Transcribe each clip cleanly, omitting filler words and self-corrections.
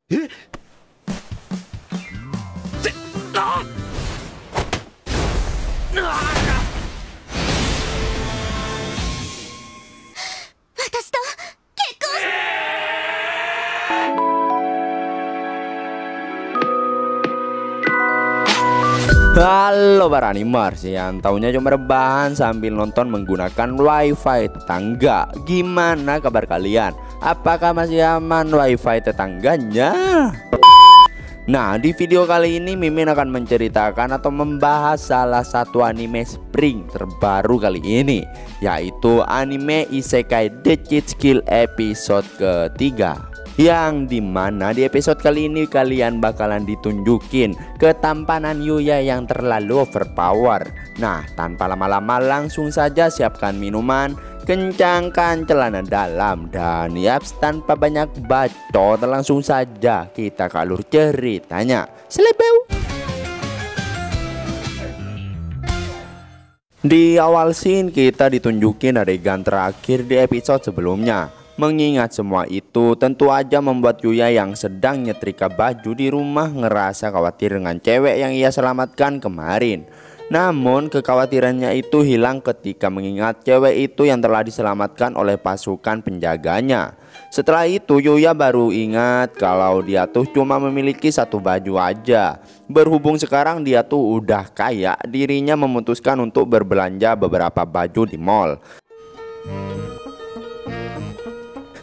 Halo para animers yang taunya cuma rebahan sambil nonton menggunakan wifi tetangga. Gimana kabar kalian? Apakah masih aman wifi tetangganya? Nah, di video kali ini Mimin akan menceritakan atau membahas salah satu anime Spring terbaru kali ini, yaitu anime Isekai The Cheat Skill episode ketiga. Yang dimana di episode kali ini kalian bakalan ditunjukin ketampanan Yuya yang terlalu overpower. Nah, tanpa lama-lama langsung saja siapkan minuman, kencangkan celana dalam, dan yaps, tanpa banyak bacot langsung saja kita ke alur ceritanya. Selebeu. Di awal scene kita ditunjukin adegan terakhir di episode sebelumnya. Mengingat semua itu tentu aja membuat Yuya yang sedang nyetrika baju di rumah ngerasa khawatir dengan cewek yang ia selamatkan kemarin. Namun kekhawatirannya itu hilang ketika mengingat cewek itu yang telah diselamatkan oleh pasukan penjaganya. Setelah itu Yuya baru ingat kalau dia tuh cuma memiliki satu baju aja. Berhubung sekarang dia tuh udah kaya, dirinya memutuskan untuk berbelanja beberapa baju di mall.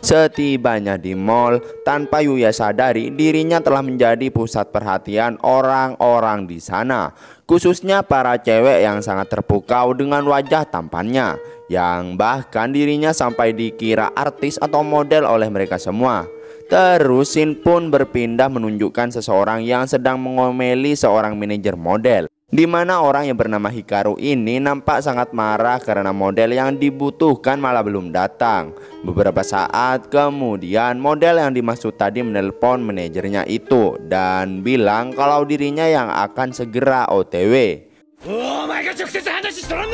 Setibanya di mall, tanpa Yuya sadari dirinya telah menjadi pusat perhatian orang-orang di sana, khususnya para cewek yang sangat terpukau dengan wajah tampannya, yang bahkan dirinya sampai dikira artis atau model oleh mereka semua. Terus scene pun berpindah menunjukkan seseorang yang sedang mengomeli seorang manajer model, di mana orang yang bernama Hikaru ini nampak sangat marah karena model yang dibutuhkan malah belum datang. Beberapa saat kemudian model yang dimaksud tadi menelpon manajernya itu dan bilang kalau dirinya yang akan segera OTW.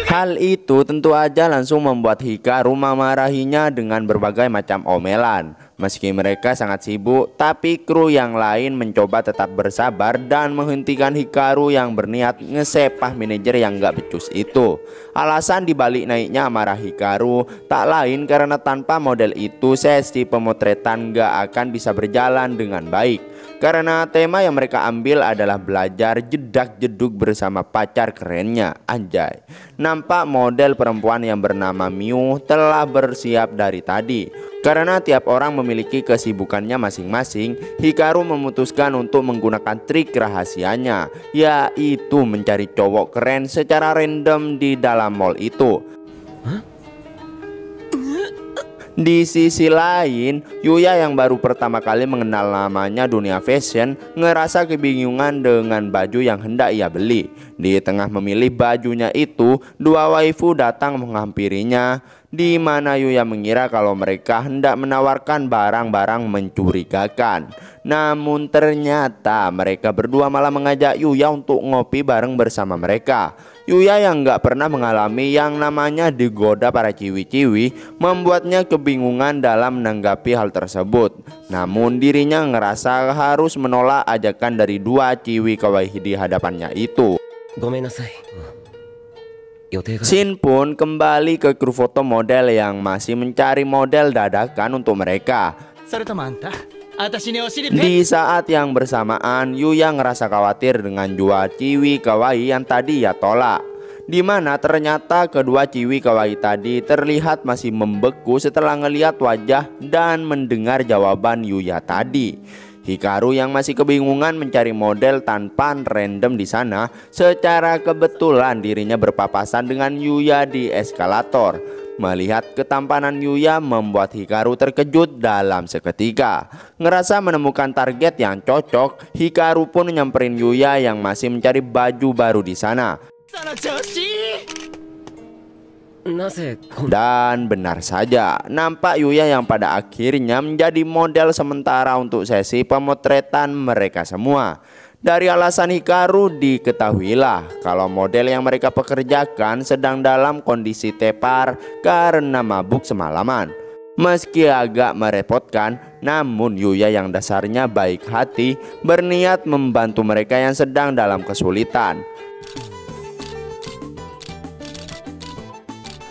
Hal itu tentu aja langsung membuat Hikaru memarahinya dengan berbagai macam omelan. Meski mereka sangat sibuk, tapi kru yang lain mencoba tetap bersabar dan menghentikan Hikaru yang berniat ngesepah manajer yang gak becus itu. Alasan dibalik naiknya amarah Hikaru tak lain karena tanpa model itu sesi pemotretan gak akan bisa berjalan dengan baik. Karena tema yang mereka ambil adalah belajar jedak-jeduk bersama pacar kerennya. Anjay. Nampak model perempuan yang bernama Miu telah bersiap dari tadi. Karena tiap orang memiliki kesibukannya masing-masing, Hikaru memutuskan untuk menggunakan trik rahasianya, yaitu mencari cowok keren secara random di dalam mall itu. Di sisi lain, Yuya yang baru pertama kali mengenal namanya dunia fashion ngerasa kebingungan dengan baju yang hendak ia beli. Di tengah memilih bajunya itu, dua waifu datang menghampirinya, di mana Yuya mengira kalau mereka hendak menawarkan barang-barang mencurigakan. Namun ternyata mereka berdua malah mengajak Yuya untuk ngopi bareng bersama mereka. Yuya yang gak pernah mengalami yang namanya digoda para ciwi-ciwi membuatnya kebingungan dalam menanggapi hal tersebut. Namun dirinya ngerasa harus menolak ajakan dari dua ciwi kawaii di hadapannya itu. Shin pun kembali ke kru foto model yang masih mencari model dadakan untuk mereka. Di saat yang bersamaan, Yuya ngerasa khawatir dengan dua ciwi kawaii yang tadi ia tolak, di mana ternyata kedua ciwi kawaii tadi terlihat masih membeku setelah ngelihat wajah dan mendengar jawaban Yuya tadi. Hikaru yang masih kebingungan mencari model tanpa random di sana, secara kebetulan dirinya berpapasan dengan Yuya di eskalator. Melihat ketampanan Yuya membuat Hikaru terkejut dalam seketika. Ngerasa menemukan target yang cocok, Hikaru pun nyamperin Yuya yang masih mencari baju baru di sana. Dan benar saja, nampak Yuya yang pada akhirnya menjadi model sementara untuk sesi pemotretan mereka semua. Dari alasan Hikaru diketahuilah kalau model yang mereka pekerjakan sedang dalam kondisi tepar karena mabuk semalaman. Meski agak merepotkan, namun Yuya yang dasarnya baik hati berniat membantu mereka yang sedang dalam kesulitan.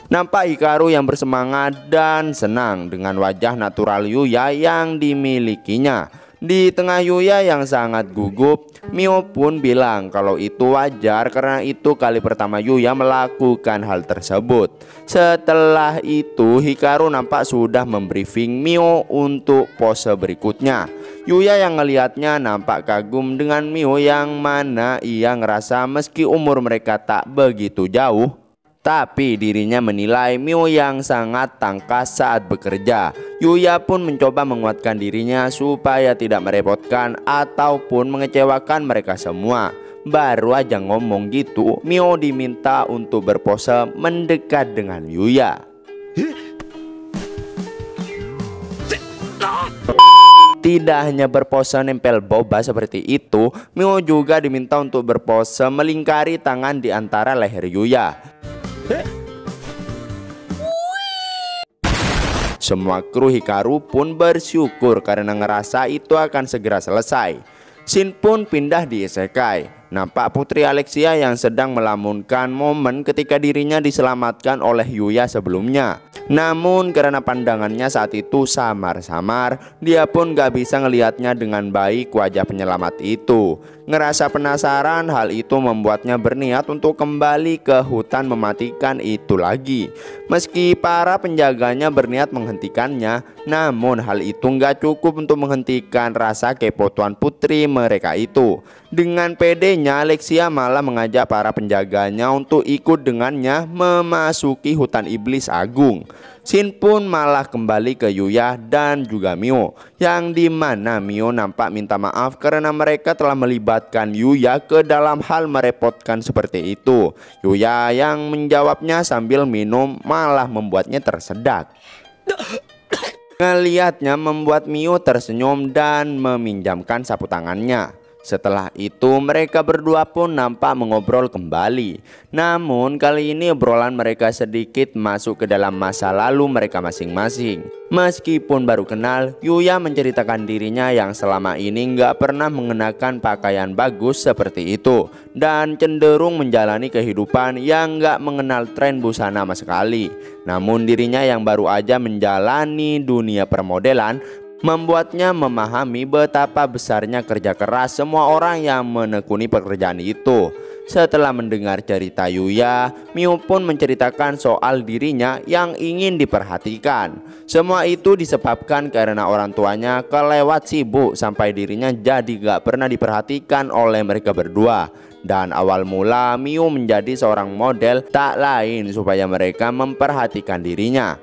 Nampak Hikaru yang bersemangat dan senang dengan wajah natural Yuya yang dimilikinya. Di tengah Yuya yang sangat gugup, Mio pun bilang kalau itu wajar karena itu kali pertama Yuya melakukan hal tersebut. Setelah itu Hikaru nampak sudah membriefing Mio untuk pose berikutnya. Yuya yang ngelihatnya nampak kagum dengan Mio yang mana ia ngerasa meski umur mereka tak begitu jauh, tapi dirinya menilai Mio yang sangat tangkas saat bekerja. Yuya pun mencoba menguatkan dirinya supaya tidak merepotkan ataupun mengecewakan mereka semua. Baru aja ngomong gitu, Mio diminta untuk berpose mendekat dengan Yuya. Tidak hanya berpose nempel boba seperti itu, Mio juga diminta untuk berpose melingkari tangan di antara leher Yuya. Semua kru Hikaru pun bersyukur karena ngerasa itu akan segera selesai. Shin pun pindah di isekai. Nampak Putri Alexia yang sedang melamunkan momen ketika dirinya diselamatkan oleh Yuya sebelumnya. Namun karena pandangannya saat itu samar-samar, dia pun gak bisa ngelihatnya dengan baik wajah penyelamat itu. Ngerasa penasaran, hal itu membuatnya berniat untuk kembali ke hutan mematikan itu lagi. Meski para penjaganya berniat menghentikannya, namun hal itu gak cukup untuk menghentikan rasa kepo Tuan Putri mereka itu. Dengan pedenya, Alexia malah mengajak para penjaganya untuk ikut dengannya memasuki hutan iblis agung. Shin pun malah kembali ke Yuya dan juga Mio, yang dimana Mio nampak minta maaf karena mereka telah melibatkan Yuya ke dalam hal merepotkan seperti itu. Yuya yang menjawabnya sambil minum malah membuatnya tersedak. Ngelihatnya membuat Mio tersenyum dan meminjamkan sapu tangannya. Setelah itu mereka berdua pun nampak mengobrol kembali. Namun kali ini obrolan mereka sedikit masuk ke dalam masa lalu mereka masing-masing. Meskipun baru kenal, Yuya menceritakan dirinya yang selama ini nggak pernah mengenakan pakaian bagus seperti itu, dan cenderung menjalani kehidupan yang nggak mengenal tren busana sama sekali. Namun dirinya yang baru aja menjalani dunia permodelan membuatnya memahami betapa besarnya kerja keras semua orang yang menekuni pekerjaan itu. Setelah mendengar cerita Yuya, Mio pun menceritakan soal dirinya yang ingin diperhatikan. Semua itu disebabkan karena orang tuanya kelewat sibuk sampai dirinya jadi gak pernah diperhatikan oleh mereka berdua. Dan awal mula Mio menjadi seorang model tak lain supaya mereka memperhatikan dirinya.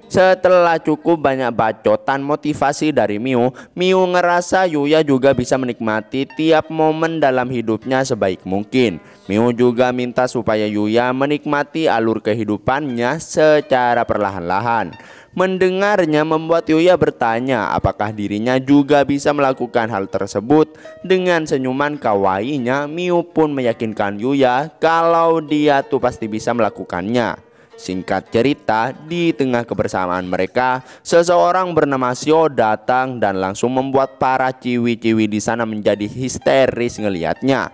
Setelah cukup banyak bacotan motivasi dari Mio ngerasa Yuya juga bisa menikmati tiap momen dalam hidupnya sebaik mungkin. Mio juga minta supaya Yuya menikmati alur kehidupannya secara perlahan-lahan. Mendengarnya membuat Yuya bertanya apakah dirinya juga bisa melakukan hal tersebut. Dengan senyuman kawaiinya, Mio pun meyakinkan Yuya kalau dia tuh pasti bisa melakukannya. Singkat cerita, di tengah kebersamaan mereka, seseorang bernama Shio datang dan langsung membuat para ciwi-ciwi di sana menjadi histeris ngelihatnya.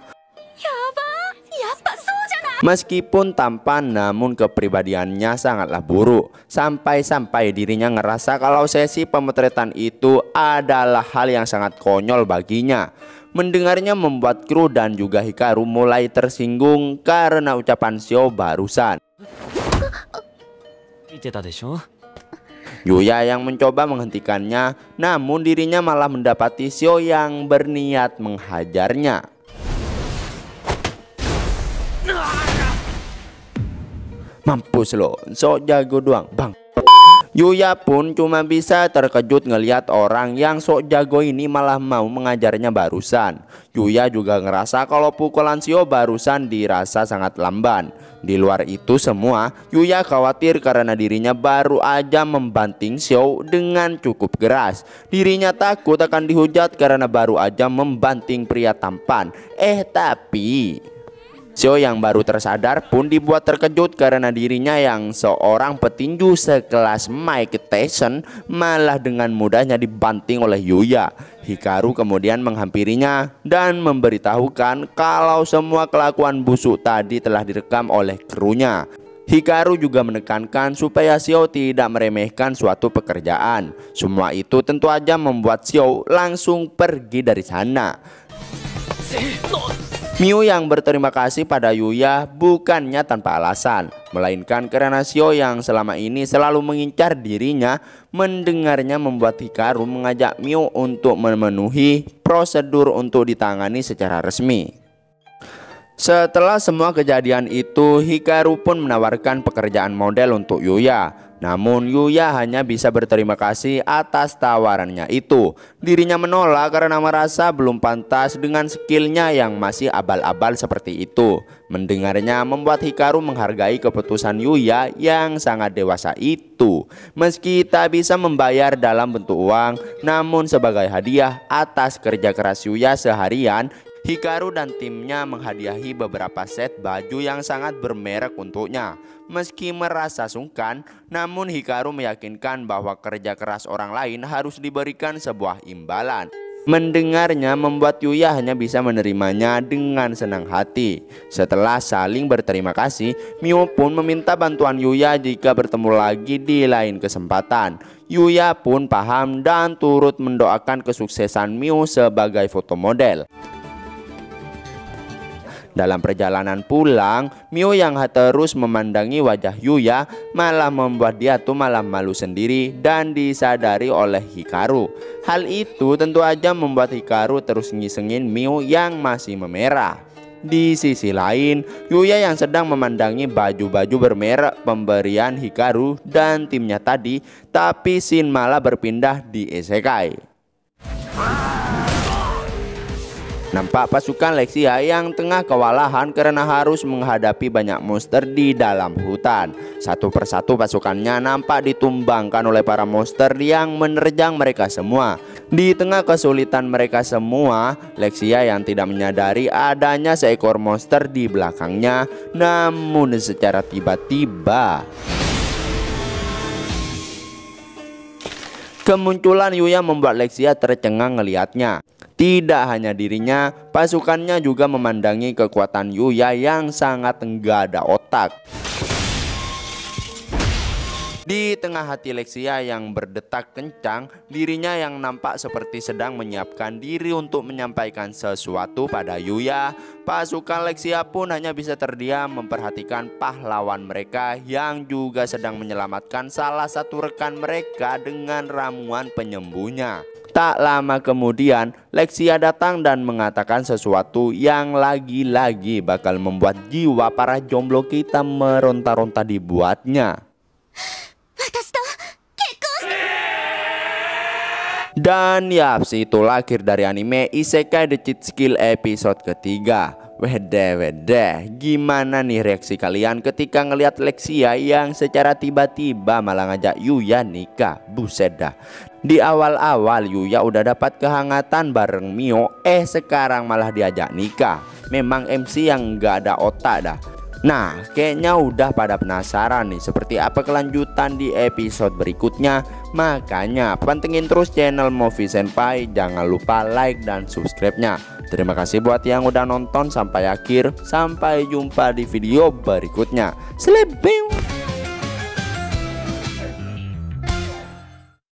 Meskipun tampan, namun kepribadiannya sangatlah buruk. Sampai-sampai dirinya ngerasa kalau sesi pemotretan itu adalah hal yang sangat konyol baginya. Mendengarnya membuat kru dan juga Hikaru mulai tersinggung karena ucapan Shio barusan. Yuya yang mencoba menghentikannya, namun dirinya malah mendapati Shio yang berniat menghajarnya. Mampus lo, sok jago doang bang. Yuya pun cuma bisa terkejut ngelihat orang yang sok jago ini malah mau mengajarnya barusan. Yuya juga ngerasa kalau pukulan Shio barusan dirasa sangat lamban. Di luar itu semua, Yuya khawatir karena dirinya baru aja membanting Shio dengan cukup keras. Dirinya takut akan dihujat karena baru aja membanting pria tampan. Tapi Xiao yang baru tersadar pun dibuat terkejut karena dirinya yang seorang petinju sekelas Mike Tyson malah dengan mudahnya dibanting oleh Yuya. Hikaru kemudian menghampirinya dan memberitahukan kalau semua kelakuan busuk tadi telah direkam oleh krunya. Hikaru juga menekankan supaya Xiao tidak meremehkan suatu pekerjaan. Semua itu tentu aja membuat Xiao langsung pergi dari sana. Miu yang berterima kasih pada Yuya bukannya tanpa alasan, melainkan karena Xiao yang selama ini selalu mengincar dirinya. Mendengarnya membuat Hikaru mengajak Miu untuk memenuhi prosedur untuk ditangani secara resmi. Setelah semua kejadian itu, Hikaru pun menawarkan pekerjaan model untuk Yuya. Namun Yuya hanya bisa berterima kasih atas tawarannya itu. Dirinya menolak karena merasa belum pantas dengan skillnya yang masih abal-abal seperti itu. Mendengarnya membuat Hikaru menghargai keputusan Yuya yang sangat dewasa itu. Meski tak bisa membayar dalam bentuk uang, namun sebagai hadiah atas kerja keras Yuya seharian, Hikaru dan timnya menghadiahi beberapa set baju yang sangat bermerek untuknya. Meski merasa sungkan, namun Hikaru meyakinkan bahwa kerja keras orang lain harus diberikan sebuah imbalan. Mendengarnya membuat Yuya hanya bisa menerimanya dengan senang hati. Setelah saling berterima kasih, Miu pun meminta bantuan Yuya jika bertemu lagi di lain kesempatan. Yuya pun paham dan turut mendoakan kesuksesan Miu sebagai fotomodel. Dalam perjalanan pulang, Miu yang terus memandangi wajah Yuya malah membuat dia tuh malah malu sendiri dan disadari oleh Hikaru. Hal itu tentu aja membuat Hikaru terus ngisengin Miu yang masih memerah. Di sisi lain, Yuya yang sedang memandangi baju-baju bermerek pemberian Hikaru dan timnya tadi, tapi scene malah berpindah di isekai. Nampak pasukan Lexia yang tengah kewalahan karena harus menghadapi banyak monster di dalam hutan. Satu persatu pasukannya nampak ditumbangkan oleh para monster yang menerjang mereka semua. Di tengah kesulitan mereka semua, Lexia yang tidak menyadari adanya seekor monster di belakangnya. Namun secara tiba-tiba kemunculan Yuya membuat Lexia tercengang melihatnya. Tidak hanya dirinya, pasukannya juga memandangi kekuatan Yuya yang sangat enggak ada otak. Di tengah hati Lexia yang berdetak kencang, dirinya yang nampak seperti sedang menyiapkan diri untuk menyampaikan sesuatu pada Yuya. Pasukan Lexia pun hanya bisa terdiam memperhatikan pahlawan mereka yang juga sedang menyelamatkan salah satu rekan mereka dengan ramuan penyembuhnya. Tak lama kemudian, Lexia datang dan mengatakan sesuatu yang lagi-lagi bakal membuat jiwa para jomblo kita meronta-ronta dibuatnya. Dan yaps, itulah akhir dari anime Isekai The Cheat Skill episode ketiga. Wede, gimana nih reaksi kalian ketika ngelihat Lexia yang secara tiba-tiba malah ngajak Yuya nikah? Buset dah. Di awal-awal Yuya udah dapat kehangatan bareng Mio, sekarang malah diajak nikah. Memang MC yang nggak ada otak dah. Nah, kayaknya udah pada penasaran nih seperti apa kelanjutan di episode berikutnya. Makanya pantengin terus channel Movie Senpai, jangan lupa like dan subscribe-nya. Terima kasih buat yang udah nonton sampai akhir. Sampai jumpa di video berikutnya. Selebem.